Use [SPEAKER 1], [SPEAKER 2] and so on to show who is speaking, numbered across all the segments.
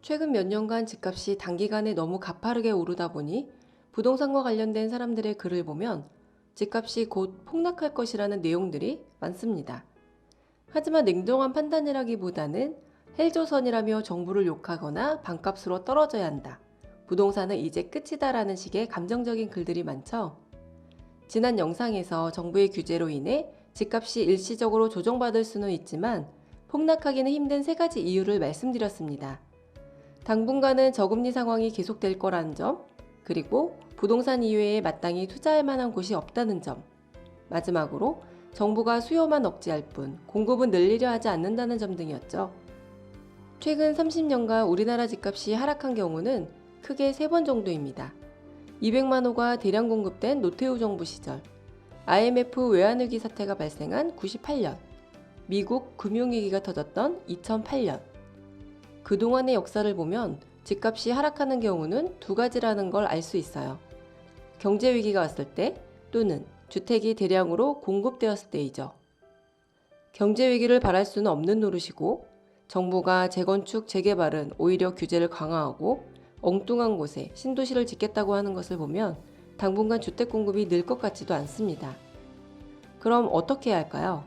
[SPEAKER 1] 최근 몇 년간 집값이 단기간에 너무 가파르게 오르다 보니 부동산과 관련된 사람들의 글을 보면 집값이 곧 폭락할 것이라는 내용들이 많습니다. 하지만 냉정한 판단이라기보다는 헬조선이라며 정부를 욕하거나 반값으로 떨어져야 한다. 부동산은 이제 끝이다라는 식의 감정적인 글들이 많죠. 지난 영상에서 정부의 규제로 인해 집값이 일시적으로 조정받을 수는 있지만 폭락하기는 힘든 세 가지 이유를 말씀드렸습니다. 당분간은 저금리 상황이 계속될 거라는 점, 그리고 부동산 이외에 마땅히 투자할 만한 곳이 없다는 점, 마지막으로 정부가 수요만 억제할 뿐 공급은 늘리려 하지 않는다는 점 등이었죠. 최근 30년간 우리나라 집값이 하락한 경우는 크게 3번 정도입니다. 200만 호가 대량 공급된 노태우 정부 시절, IMF 외환위기 사태가 발생한 98년, 미국 금융위기가 터졌던 2008년. 그동안의 역사를 보면 집값이 하락하는 경우는 두 가지라는 걸 알 수 있어요. 경제위기가 왔을 때 또는 주택이 대량으로 공급되었을 때이죠. 경제위기를 바랄 수는 없는 노릇이고 정부가 재건축, 재개발은 오히려 규제를 강화하고 엉뚱한 곳에 신도시를 짓겠다고 하는 것을 보면 당분간 주택 공급이 늘 것 같지도 않습니다. 그럼 어떻게 해야 할까요?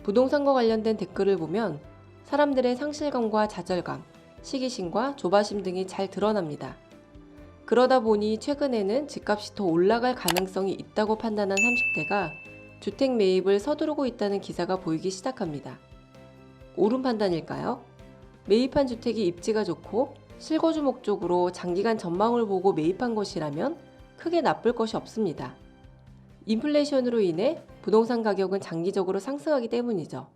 [SPEAKER 1] 부동산과 관련된 댓글을 보면 사람들의 상실감과 좌절감, 시기심과 조바심 등이 잘 드러납니다. 그러다 보니 최근에는 집값이 더 올라갈 가능성이 있다고 판단한 30대가 주택 매입을 서두르고 있다는 기사가 보이기 시작합니다. 옳은 판단일까요? 매입한 주택이 입지가 좋고 실거주 목적으로 장기간 전망을 보고 매입한 것이라면 크게 나쁠 것이 없습니다. 인플레이션으로 인해 부동산 가격은 장기적으로 상승하기 때문이죠.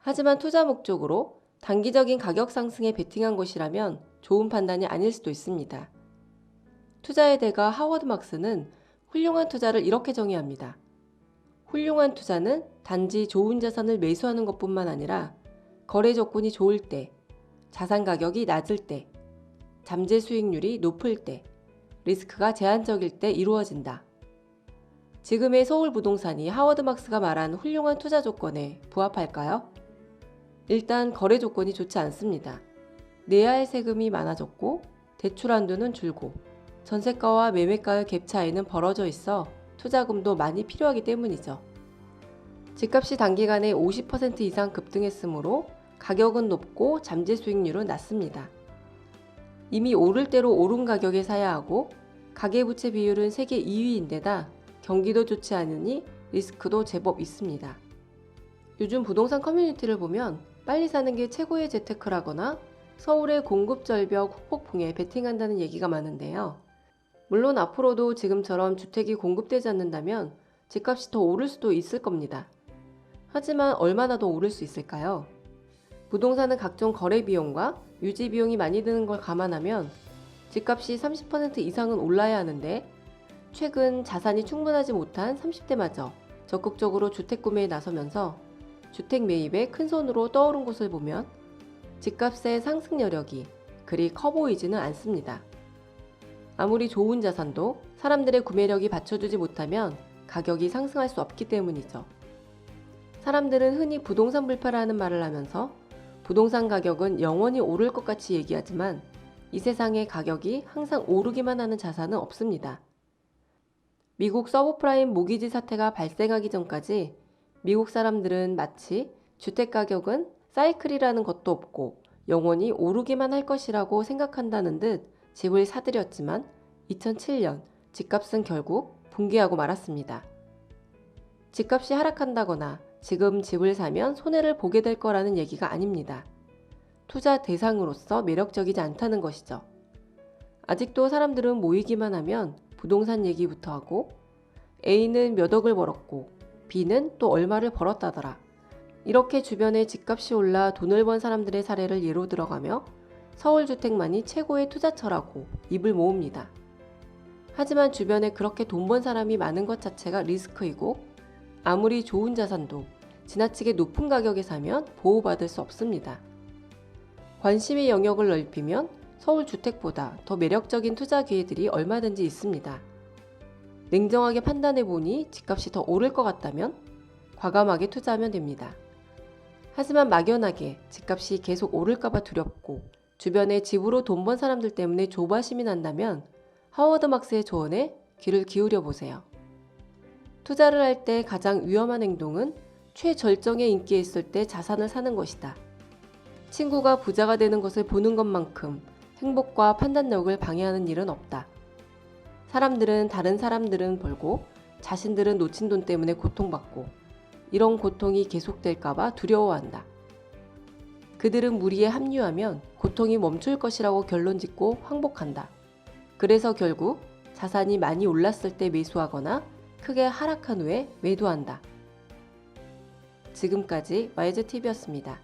[SPEAKER 1] 하지만 투자 목적으로 단기적인 가격 상승에 베팅한 것이라면 좋은 판단이 아닐 수도 있습니다. 투자의 대가 하워드 막스는 훌륭한 투자를 이렇게 정의합니다. 훌륭한 투자는 단지 좋은 자산을 매수하는 것뿐만 아니라 거래 조건이 좋을 때, 자산 가격이 낮을 때, 잠재 수익률이 높을 때, 리스크가 제한적일 때 이루어진다. 지금의 서울 부동산이 하워드 막스가 말한 훌륭한 투자 조건에 부합할까요? 일단 거래 조건이 좋지 않습니다. 내야 할 세금이 많아졌고 대출 한도는 줄고 전세가와 매매가의 갭 차이는 벌어져 있어 투자금도 많이 필요하기 때문이죠. 집값이 단기간에 50% 이상 급등했으므로 가격은 높고 잠재 수익률은 낮습니다. 이미 오를 대로 오른 가격에 사야 하고 가계부채 비율은 세계 2위인데다 경기도 좋지 않으니 리스크도 제법 있습니다. 요즘 부동산 커뮤니티를 보면 빨리 사는 게 최고의 재테크라거나 서울의 공급 절벽 후폭풍에 베팅한다는 얘기가 많은데요. 물론 앞으로도 지금처럼 주택이 공급되지 않는다면 집값이 더 오를 수도 있을 겁니다. 하지만 얼마나 더 오를 수 있을까요? 부동산은 각종 거래 비용과 유지 비용이 많이 드는 걸 감안하면 집값이 30% 이상은 올라야 하는데 최근 자산이 충분하지 못한 30대마저 적극적으로 주택 구매에 나서면서 주택 매입에 큰손으로 떠오른 곳을 보면 집값의 상승 여력이 그리 커 보이지는 않습니다. 아무리 좋은 자산도 사람들의 구매력이 받쳐주지 못하면 가격이 상승할 수 없기 때문이죠. 사람들은 흔히 부동산 불파라는 말을 하면서 부동산 가격은 영원히 오를 것 같이 얘기하지만 이 세상에 가격이 항상 오르기만 하는 자산은 없습니다. 미국 서브프라임 모기지 사태가 발생하기 전까지 미국 사람들은 마치 주택 가격은 사이클이라는 것도 없고 영원히 오르기만 할 것이라고 생각한다는 듯 집을 사들였지만 2007년 집값은 결국 붕괴하고 말았습니다. 집값이 하락한다거나 지금 집을 사면 손해를 보게 될 거라는 얘기가 아닙니다. 투자 대상으로서 매력적이지 않다는 것이죠. 아직도 사람들은 모이기만 하면 부동산 얘기부터 하고 A는 몇 억을 벌었고 B는 또 얼마를 벌었다더라. 이렇게 주변에 집값이 올라 돈을 번 사람들의 사례를 예로 들어가며 서울주택만이 최고의 투자처라고 입을 모읍니다. 하지만 주변에 그렇게 돈 번 사람이 많은 것 자체가 리스크이고 아무리 좋은 자산도 지나치게 높은 가격에 사면 보호받을 수 없습니다. 관심의 영역을 넓히면 서울주택보다 더 매력적인 투자 기회들이 얼마든지 있습니다. 냉정하게 판단해보니 집값이 더 오를 것 같다면 과감하게 투자하면 됩니다. 하지만 막연하게 집값이 계속 오를까봐 두렵고 주변에 집으로 돈 번 사람들 때문에 조바심이 난다면 하워드 막스의 조언에 귀를 기울여 보세요. 투자를 할 때 가장 위험한 행동은 최절정의 인기에 있을 때 자산을 사는 것이다. 친구가 부자가 되는 것을 보는 것만큼 행복과 판단력을 방해하는 일은 없다. 사람들은 다른 사람들은 벌고 자신들은 놓친 돈 때문에 고통받고 이런 고통이 계속될까봐 두려워한다. 그들은 무리에 합류하면 고통이 멈출 것이라고 결론 짓고 항복한다. 그래서 결국 자산이 많이 올랐을 때 매수하거나 크게 하락한 후에 매도한다. 지금까지 와이즈TV였습니다.